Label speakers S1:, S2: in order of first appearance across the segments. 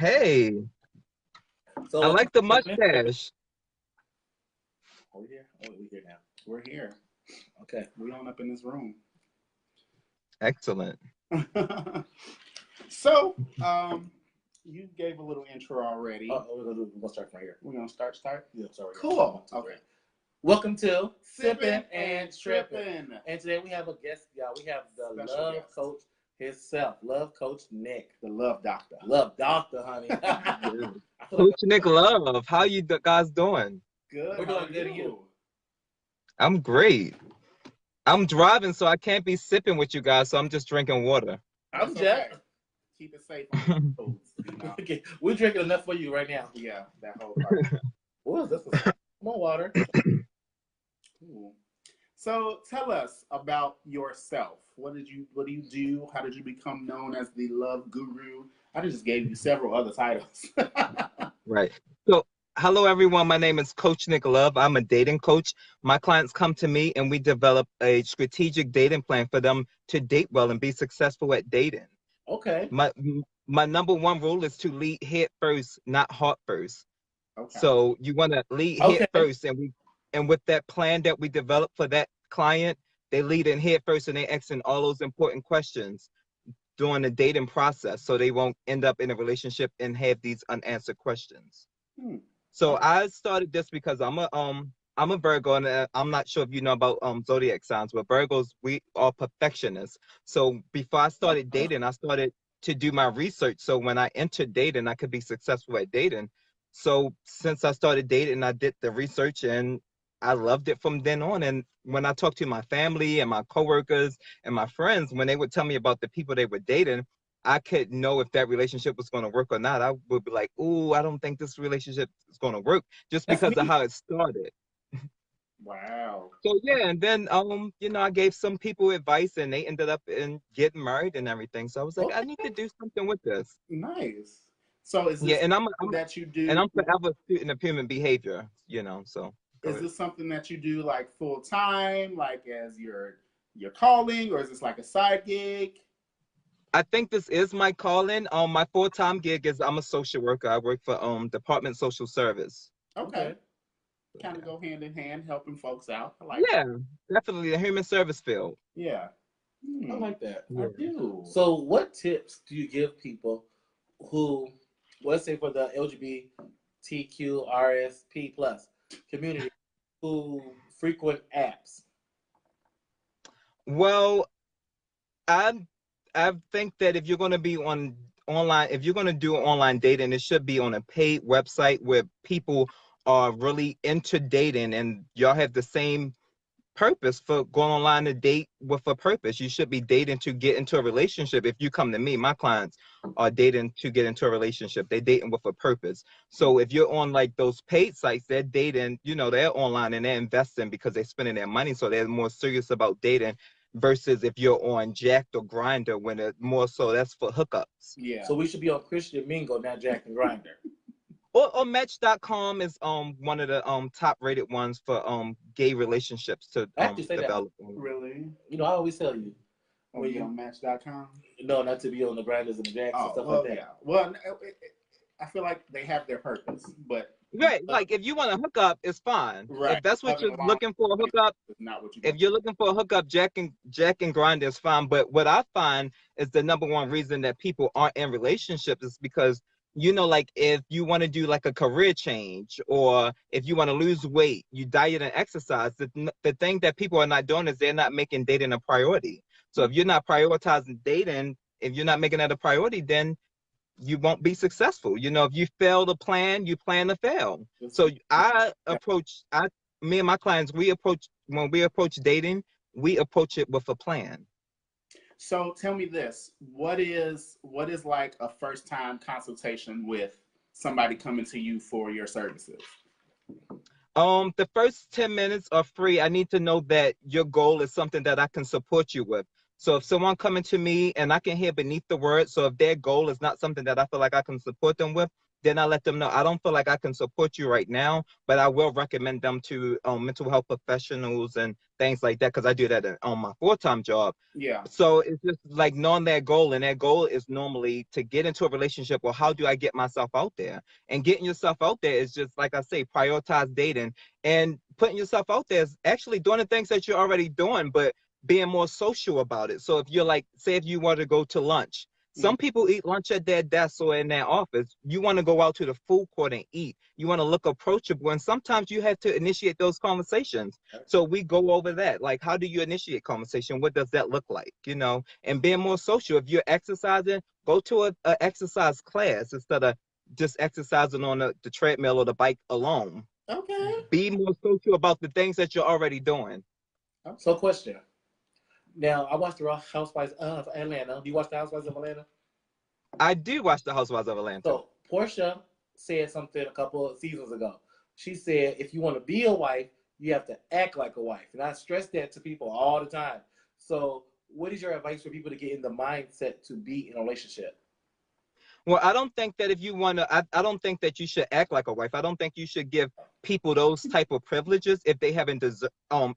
S1: Hey, I
S2: So,
S1: like the mustache.
S2: are we here? Oh, we here now.
S3: We're here.
S2: Okay.
S3: We on up in this room.
S1: Excellent.
S3: So, you gave a little intro already.
S2: We're gonna start from here.
S3: We're gonna start.
S2: Yeah, sorry.
S3: Cool. Okay.
S2: Welcome to
S3: Sipping
S2: and Tripping. And today we have a guest, y'all. We have the
S3: Special
S2: love
S3: guest.
S2: coach himself, love coach Nick.
S3: The love doctor.
S2: Love doctor, honey. I feel like
S1: Coach Nick Love, how you guys doing?
S3: Good.
S2: We're
S3: How
S2: doing
S3: are
S2: good, and you?
S1: I'm great. I'm driving, so I can't be sipping with you guys, so I'm just drinking water.
S2: I'm
S3: That's
S2: Jack.
S3: okay. Keep it safe on the roads, you know?
S2: Okay, we're drinking enough for you right now.
S3: Yeah, that whole part.
S2: What is this? More water.
S3: Cool. So tell us about yourself. What do you do? How did you become known as the love guru? I just gave you several other titles.
S1: Right. So, hello everyone. My name is Coach Nick Love. I'm a dating coach. My clients come to me and we develop a strategic dating plan for them to date well and be successful at dating.
S2: Okay.
S1: My number one rule is to lead head first, not heart first.
S3: Okay.
S1: So you want to lead
S2: Okay.
S1: head first, and with that plan that we develop for that client, they lead in head first and they asking all those important questions during the dating process, so they won't end up in a relationship and have these unanswered questions. So I started this because I'm a Virgo, and I'm not sure if you know about zodiac signs, but Virgos, we are perfectionists. So before I started dating, I started to do my research, so when I entered dating, I could be successful at dating. So since I started dating, I did the research and I loved it from then on. And when I talked to my family and my coworkers and my friends, when they would tell me about the people they were dating, I could know if that relationship was going to work or not. I would be like, "Ooh, I don't think this relationship is going to work," just
S2: That's
S1: because of
S2: me.
S1: how it started.
S3: Wow.
S1: So yeah, and then I gave some people advice and they ended up in getting married and everything. So I was like, I need to do something with this.
S3: Nice. So is
S1: Yeah,
S3: this
S1: and
S3: something that you do?
S1: I'm forever a student of human behavior, so go
S3: Is
S1: ahead.
S3: this something that you do like full time, like as your calling, or is this like a side gig?
S1: I think this is my calling. My full-time gig is I'm a social worker. I work for Department Social Service.
S3: Okay. Kind of go hand in hand, helping folks out. I like
S1: Yeah, definitely the human service field.
S3: Yeah.
S2: I like that.
S3: I do.
S2: So, what tips do you give people who, let's say for the LGBTQRSP plus community, who frequent apps?
S1: Well, I I think that if you're going to be on online, if you're going to do online dating, it should be on a paid website where people are really into dating and y'all have the same purpose for going online to date with a purpose. You should be dating to get into a relationship. If you come to me, my clients are dating to get into a relationship. They're dating with a purpose. So if you're on like those paid sites, they're dating, they're online and they're investing because they're spending their money. So they're more serious about dating versus if you're on Jacked or Grinder when it more so that's for hookups.
S3: Yeah.
S2: So we should be on Christian Mingle, not Jack and Grinder.
S1: Or Match.com is one of the top rated ones for gay relationships to
S2: I have to say that.
S1: develop.
S3: Really?
S2: I always tell you.
S3: Are you on Match.com?
S2: No, not to be on the Grinders and the Jacks and stuff
S3: well,
S2: like that.
S3: yeah. Well, I feel like they have their purpose, but
S1: Right, like if you want to hook up, it's fine.
S3: Right.
S1: If that's what
S3: Hugging
S1: you're
S3: along
S1: looking for, a hookup.
S3: it's not what you.
S1: If you're looking for a hookup, Jack and Grinder is fine. But what I find is the number one reason that people aren't in relationships is because like if you want to do like a career change or if you want to lose weight, you diet and exercise. The thing that people are not doing is they're not making dating a priority. So if you're not prioritizing dating, if you're not making that a priority, then you won't be successful. If you fail to plan, you plan to fail. So me and my clients, when we approach dating, we approach it with a plan.
S3: So tell me this: what is like a first time consultation with somebody coming to you for your services?
S1: The first 10 minutes are free. I need to know that your goal is something that I can support you with. So if someone coming to me and I can hear beneath the words, so if their goal is not something that I feel like I can support them with, then I let them know I don't feel like I can support you right now, but I will recommend them to mental health professionals and things like that because I do that on my full-time job.
S3: Yeah.
S1: So it's just like knowing that goal, and that goal is normally to get into a relationship. Well, how do I get myself out there? And getting yourself out there is just like I say, prioritize dating, and putting yourself out there is actually doing the things that you're already doing, but being more social about it. So if you're like, say, if you want to go to lunch, some people eat lunch at their desk or in their office. You want to go out to the food court and eat. You want to look approachable. And sometimes you have to initiate those conversations. So we go over that. Like, how do you initiate conversation? What does that look like? You know, and being more social. If you're exercising, go to a exercise class instead of just exercising on the treadmill or the bike alone.
S3: Okay.
S1: Be more social about the things that you're already doing.
S2: So, question. Now, I watched the Housewives of Atlanta. Do you watch the Housewives of Atlanta?
S1: I do watch the Housewives of Atlanta.
S2: So, Portia said something a couple of seasons ago. She said, if you want to be a wife, you have to act like a wife. And I stress that to people all the time. So, what is your advice for people to get in the mindset to be in a relationship?
S1: Well, I don't think that if you want to, I don't think that you should act like a wife. I don't think you should give people those type of privileges if they haven't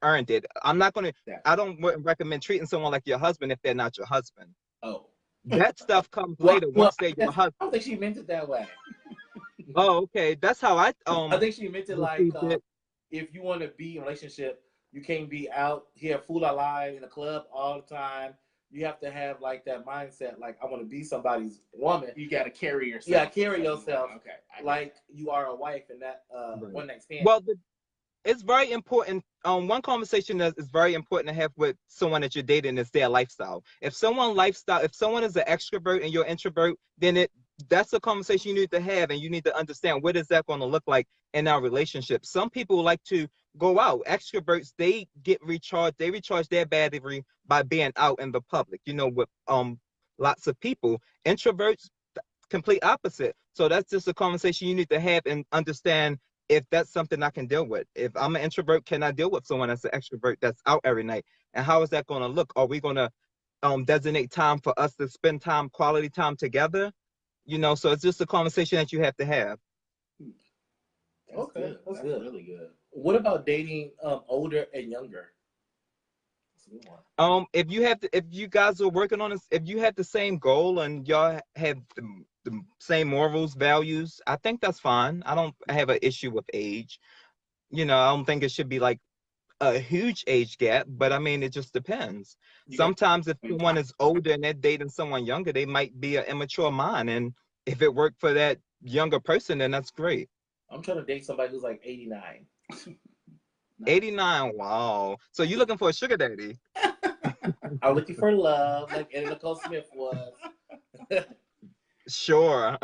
S1: earned it. I'm not going to, I don't recommend treating someone like your husband if they're not your husband.
S2: Oh.
S1: That stuff comes later once they're your husband.
S2: I don't think she meant it that way.
S1: Oh, okay. That's how I
S2: think she meant it like, if you want to be in a relationship, you can't be out here full alive in a club all the time. You have to have like that mindset, like I want to be somebody's woman.
S3: You got to carry yourself.
S2: Yeah, carry yourself.
S3: Okay.
S2: Like you are a wife in that one night stand.
S1: Well, it's very important. One conversation that is very important to have with someone that you're dating is their lifestyle. If someone is an extrovert and you're an introvert, then that's a conversation you need to have, and you need to understand what is that going to look like in our relationship. Some people like to go out. Extroverts, they recharge their battery by being out in the public, you know, with lots of people. Introverts, complete opposite. So that's just a conversation you need to have and understand if that's something I can deal with. If I'm an introvert, can I deal with someone that's an extrovert that's out every night? And how is that going to look? Are we going to designate time for us to spend quality time together? You know, so it's just a conversation that you have to have.
S2: Okay, that's good. Really good. What about dating older and younger? That's a good one.
S1: If you guys are working on this, if you have the same goal and y'all have the same morals, values, I think that's fine. I don't have an issue with age. You know, I don't think it should be like a huge age gap, but I mean, it just depends. Sometimes if someone is older and they're dating someone younger, they might be an immature mind. And if it worked for that younger person, then that's great.
S2: I'm trying to date somebody who's like 89.
S1: 89, wow. So you're looking for a sugar daddy?
S2: I'm looking for love, like Eddie Nicole Smith was.
S1: Sure.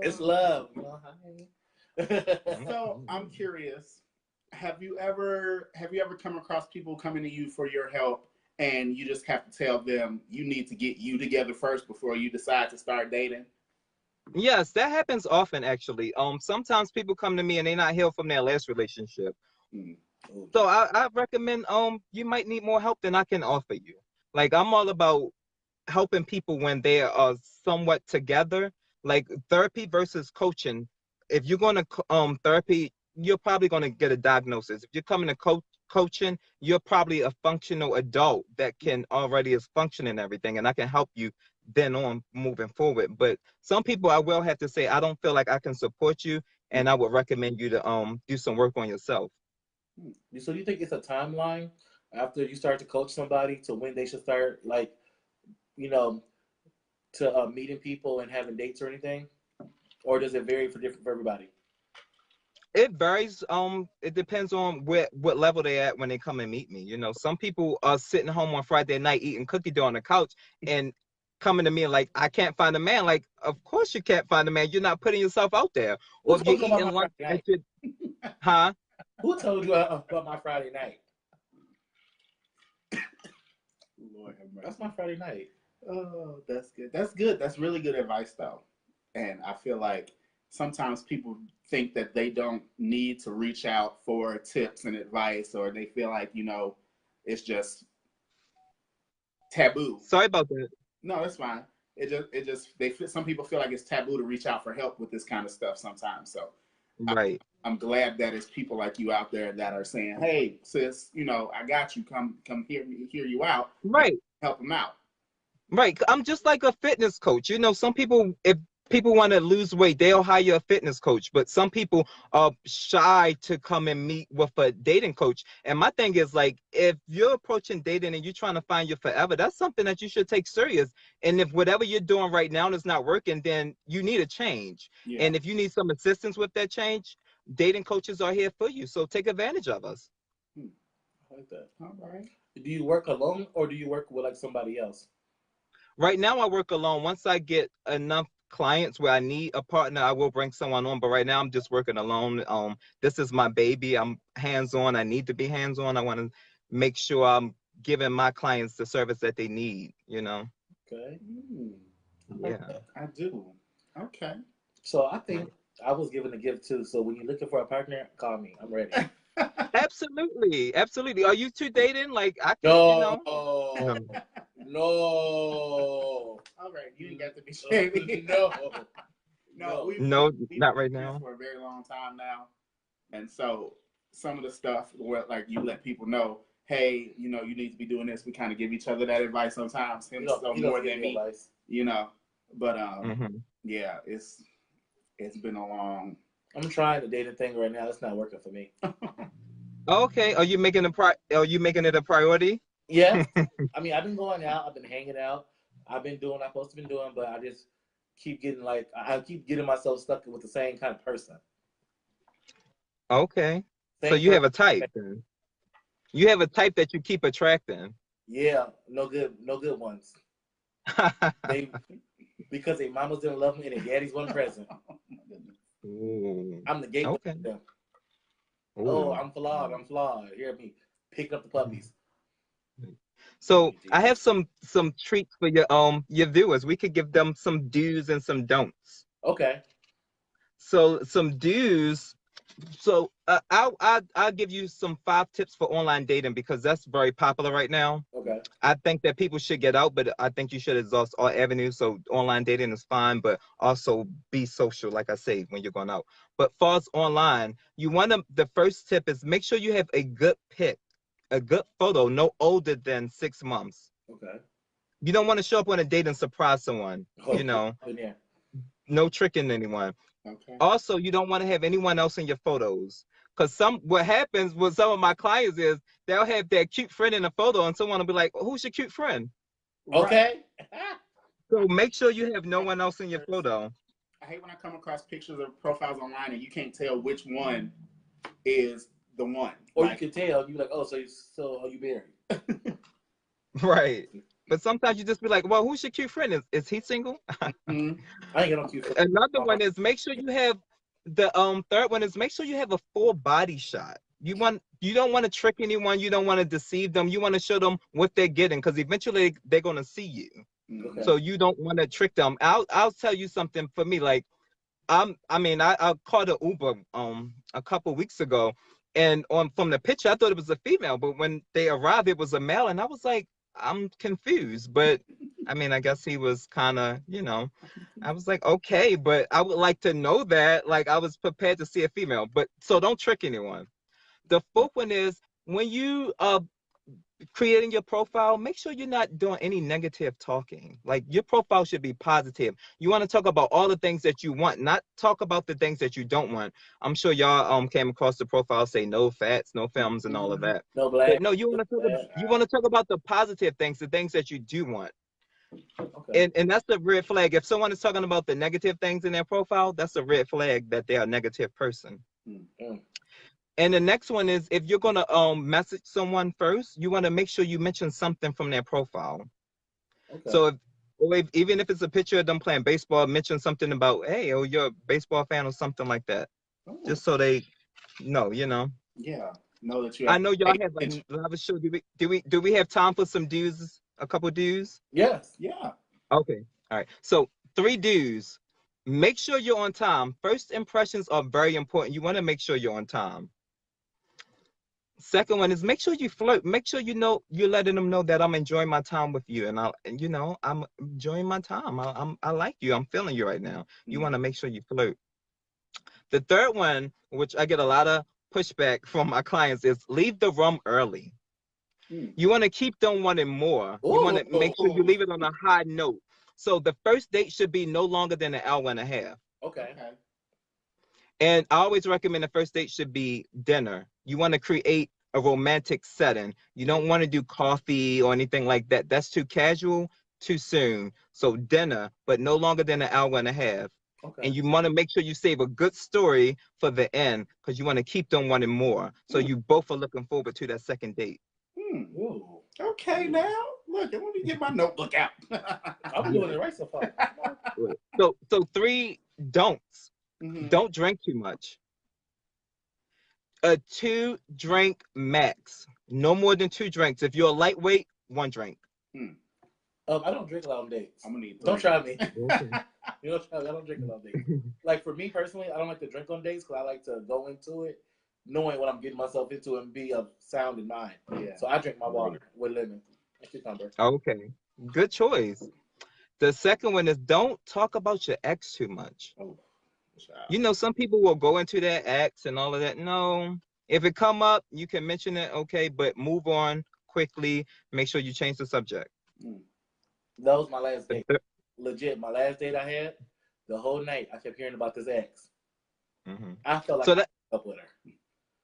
S2: It's love, you know.
S3: So I'm curious. Have you ever come across people coming to you for your help and you just have to tell them you need to get you together first before you decide to start dating?
S1: Yes, that happens often actually. Sometimes people come to me and they're not healed from their last relationship. So I recommend you might need more help than I can offer you. Like I'm all about helping people when they are somewhat together, like therapy versus coaching. If you're going to therapy, you're probably going to get a diagnosis. If you're coming to coaching, you're probably a functional adult that can already is functioning everything, and I can help you then on moving forward. But some people, I will have to say, I don't feel like I can support you, and I would recommend you to do some work on yourself.
S2: So do you think it's a timeline after you start to coach somebody to when they should start, like, you know, to meeting people and having dates or anything? Or does it vary for everybody?
S1: It varies. It depends on what level they're at when they come and meet me. You know, some people are sitting home on Friday night eating cookie dough on the couch and coming to me like, I can't find a man. Like, of course you can't find a man. You're not putting yourself out there. Or if you're eating lunch, huh?
S2: Who told you about my Friday night?
S3: Lord have mercy.
S2: That's my Friday night.
S3: Oh, that's good. That's good. That's really good advice, though. And I feel like sometimes people think that they don't need to reach out for tips and advice, or they feel like, you know, it's just taboo.
S1: Sorry about that.
S3: No, that's fine. some people feel like it's taboo to reach out for help with this kind of stuff sometimes. So
S1: Right.
S3: I'm glad that it's people like you out there that are saying, "Hey, sis, I got you. Come hear you out, and
S1: Right.
S3: help them out."
S1: Right. I'm just like a fitness coach. Some people, if people want to lose weight, they'll hire a fitness coach, but some people are shy to come and meet with a dating coach. And my thing is, like, if you're approaching dating and you're trying to find your forever, that's something that you should take serious. And if whatever you're doing right now is not working, then you need a change.
S3: Yeah.
S1: And if you need some assistance with that change, dating coaches are here for you. So take advantage of us.
S2: I like that.
S3: All right.
S2: Do you work alone or do you work with like somebody else?
S1: Right now, I work alone. Once I get enough clients where I need a partner, I will bring someone on. But right now, I'm just working alone. This is my baby. I'm hands-on. I need to be hands-on. I want to make sure I'm giving my clients the service that they need.
S2: Okay.
S1: Yeah.
S3: I do. Okay.
S2: So I think I was given a gift too. So when you're looking for a partner, call me. I'm ready.
S1: Absolutely, absolutely. Are you two dating? Like I can,
S2: No. No.
S3: All right, you ain't got to be shady.
S2: No.
S3: We've
S1: not
S3: been
S1: right
S3: friends
S1: now.
S3: for a very long time now, and so some of the stuff where like you let people know, hey, you need to be doing this. We kind of give each other that advice sometimes. Him more than me, advice. But yeah, it's been a long.
S2: I'm trying the dating thing right now. It's not working for me.
S1: Okay, are you making it a priority?
S2: Yeah. I mean, I've been going out. I've been hanging out. I've been doing what I'm supposed to be doing, but I just keep getting I keep getting myself stuck with the same kind of person.
S1: Okay. So you have a type then. You have a type that you keep attracting.
S2: Yeah, no good ones. Because their mamas didn't love me and their daddies weren't present.
S1: Ooh.
S2: I'm the gateway
S1: Okay.
S2: to them.
S1: Ooh.
S2: Oh, I'm flawed. Hear me picking up the puppies.
S1: So I have some treats for your viewers. We could give them some do's and some don'ts.
S2: Okay.
S1: So some do's. So I'll give you some 5 tips for online dating because that's very popular right now.
S2: Okay.
S1: I think that people should get out, but I think you should exhaust all avenues. So online dating is fine, but also be social, like I say, when you're going out. But far as online, the first tip is make sure you have a good pic, a good photo, no older than 6 months.
S2: Okay.
S1: You don't want to show up on a date and surprise someone,
S2: Yeah.
S1: No tricking anyone.
S3: Okay.
S1: Also, you don't want to have anyone else in your photos. Because what happens with some of my clients is they'll have their cute friend in a photo and someone will be like, who's your cute friend?
S2: Okay.
S1: So make sure you have no one else in your photo.
S3: I hate when I come across pictures of profiles online and you can't tell which one is the one.
S2: Or you can tell, you're like, oh, so are you married?
S1: Right. But sometimes you just be like, well, who's your cute friend? Is he single?
S2: Mm-hmm. I ain't got no cute friend.
S1: Another one is make sure you have third one is make sure you have a full body shot. You don't want to trick anyone, you don't want to deceive them, you want to show them what they're getting because eventually they're gonna see you.
S2: Okay.
S1: So you don't want to trick them. I'll tell you something for me, like I called an Uber a couple weeks ago and from the picture I thought it was a female, but when they arrived it was a male and I was like, I'm confused, but I guess he was kind of, I was like, okay, but I would like to know that, like I was prepared to see a female, but so don't trick anyone. The 4th one is when you creating your profile, make sure you're not doing any negative talking. Like your profile should be positive. You want to talk about all the things that you want, not talk about the things that you don't want. I'm sure y'all came across the profile say no fats, no films, and all of that.
S2: No black.
S1: But no, you want to talk about the positive things, the things that you do want.
S2: Okay.
S1: And that's the red flag. If someone is talking about the negative things in their profile, that's a red flag that they are a negative person.
S2: Mm-hmm.
S1: And the next one is if you're gonna message someone first, you want to make sure you mention something from their profile. Okay. So even if it's a picture of them playing baseball, mention something about, hey, oh, you're a baseball fan or something like that. Oh. Just so they know,
S3: Yeah, know that you.
S1: I know y'all have a lot of show. Do we have time for some dues? A couple dues?
S2: Yes. Yeah.
S1: Okay. All right. So 3 dues. Make sure you're on time. First impressions are very important. You want to make sure you're on time. Second one is make sure you flirt. Make sure you're letting them know that I'm enjoying my time with you, and I'm enjoying my time. I like you. I'm feeling you right now. You want to make sure you flirt. The third one, which I get a lot of pushback from my clients, is leave the room early. You want to keep them wanting more. You want to make sure you leave it on a high note. So the first date should be no longer than an hour and a half.
S2: Okay.
S1: And I always recommend the first date should be dinner. You want to create a romantic setting. You don't want to do coffee or anything like that. That's too casual, too soon. So dinner, but no longer than an hour and a half. Okay. And you want to make sure you save a good story for the end because you want to keep them wanting more. So you both are looking forward to that second date.
S3: Okay, now look, let me get my notebook out.
S2: I'm doing it right so far.
S1: So 3 don'ts. Don't drink too much. A 2-drink max. No more than 2 drinks. If you're a lightweight, 1 drink.
S2: I don't drink a lot on dates.
S3: I'm gonna need 3.
S2: Don't try me. You don't try me. I don't drink a lot on dates. Like for me personally, I don't like to drink on dates because I like to go into it knowing what I'm getting myself into and be of sound in mind. Yeah. So I drink my water with lemon and cucumber.
S1: Okay. Good choice. The second one is don't talk about your ex too much. Some people will go into their ex and all of that. No. If it come up, you can mention it, okay, but move on quickly. Make sure you change the subject.
S2: That was my last date. Legit, my last date I had, the whole night I kept hearing about this ex. I felt like I was up with her.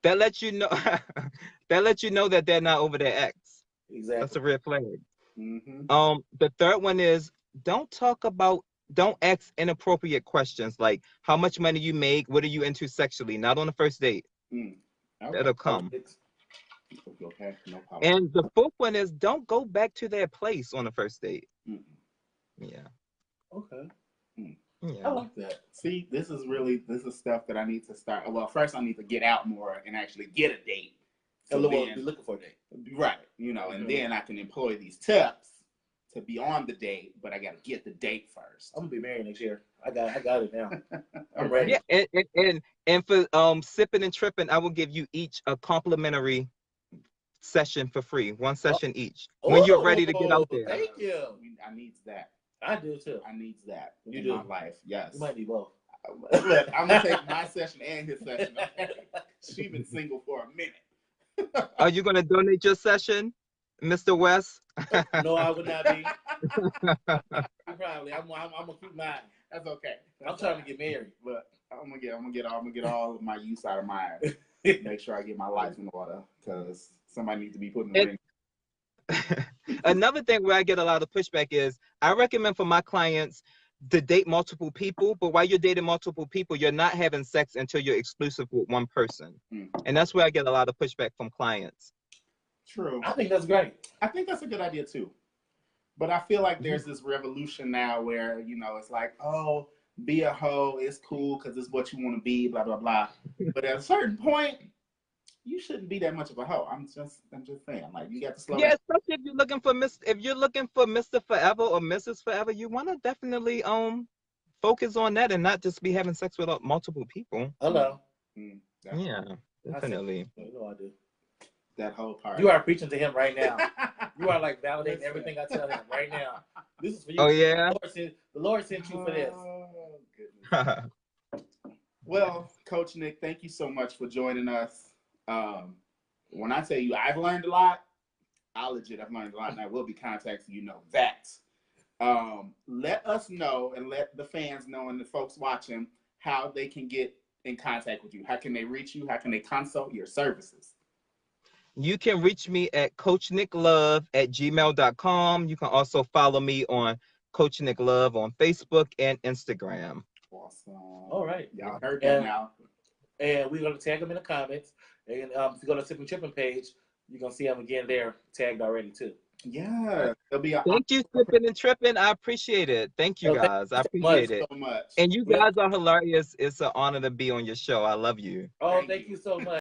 S1: That lets you know that they're not over their ex.
S2: Exactly.
S1: That's a red flag. The third one is don't ask inappropriate questions like how much money you make, what are you into sexually, not on the first date. That'll come.
S3: Okay, no problem.
S1: And the fourth one is don't go back to their place on the first date. Yeah.
S2: Okay.
S1: Yeah.
S2: I like that.
S3: See, this is stuff that I need to start. Well, first I need to get out more and actually get a date.
S2: So be looking for a date.
S3: Right. And then I can employ these tips to be on the date, but I got to get the date first.
S2: I'm gonna be married next year. I got it now. I'm ready.
S1: Yeah, and for sipping and tripping, I will give you each a complimentary session for free, 1 session each. When you're ready to get out there.
S2: Thank you.
S3: I need that.
S2: I do too.
S3: I need that in
S2: do.
S3: my life. Yes.
S2: You might need both.
S3: Look, I'm gonna take my session and his session. She's been single for a minute.
S1: Are you gonna donate your session, Mr. West?
S2: No, I would not be. Probably. I'm gonna keep mine.
S3: That's okay.
S2: I'm trying to get married.
S3: Look, I'm gonna get all of my use out of mine. Make sure I get my life in order because somebody needs to be putting the ring.
S1: Another thing where I get a lot of pushback is I recommend for my clients to date multiple people, but while you're dating multiple people, you're not having sex until you're exclusive with one person. And that's where I get a lot of pushback from clients.
S3: True.
S2: I think that's great.
S3: I think that's a good idea too. But I feel like there's this revolution now where, it's like, oh, be a hoe, it's cool because it's what you want to be, blah, blah, blah. But at a certain point, you shouldn't be that much of a hoe. I'm just saying, like, you got to slow down.
S1: Yeah, especially if you're looking for Mr. Forever or Mrs. Forever, you want to definitely focus on that and not just be having sex with multiple people.
S2: Hello.
S1: Yeah, definitely.
S2: I do.
S3: That whole part.
S2: You are preaching to him right now. You are like validating everything I tell him right now. This is for you.
S1: Oh yeah.
S2: The Lord sent you for this.
S3: Oh, goodness. Well, Coach Nick, thank you so much for joining us. When I tell you I've learned a lot, I've learned a lot, and I will be contacting you. That. Let us know and let the fans know and the folks watching how they can get in contact with you. How can they reach you? How can they consult your services?
S1: You can reach me at coachnicklove@gmail.com. You can also follow me on Coach Nick Love on Facebook and Instagram.
S3: Awesome.
S2: All right.
S3: Y'all heard that now.
S2: And we're going to tag them in the comments. And if you go to Sipping Tripping page, you're going to see them again there tagged already too.
S3: Yeah.
S1: Thank you, Sipping and Tripping. I appreciate it. Thank you, guys. I appreciate it.
S3: So much.
S1: And you guys are hilarious. It's an honor to be on your show. I love you.
S2: Oh, thank you so much.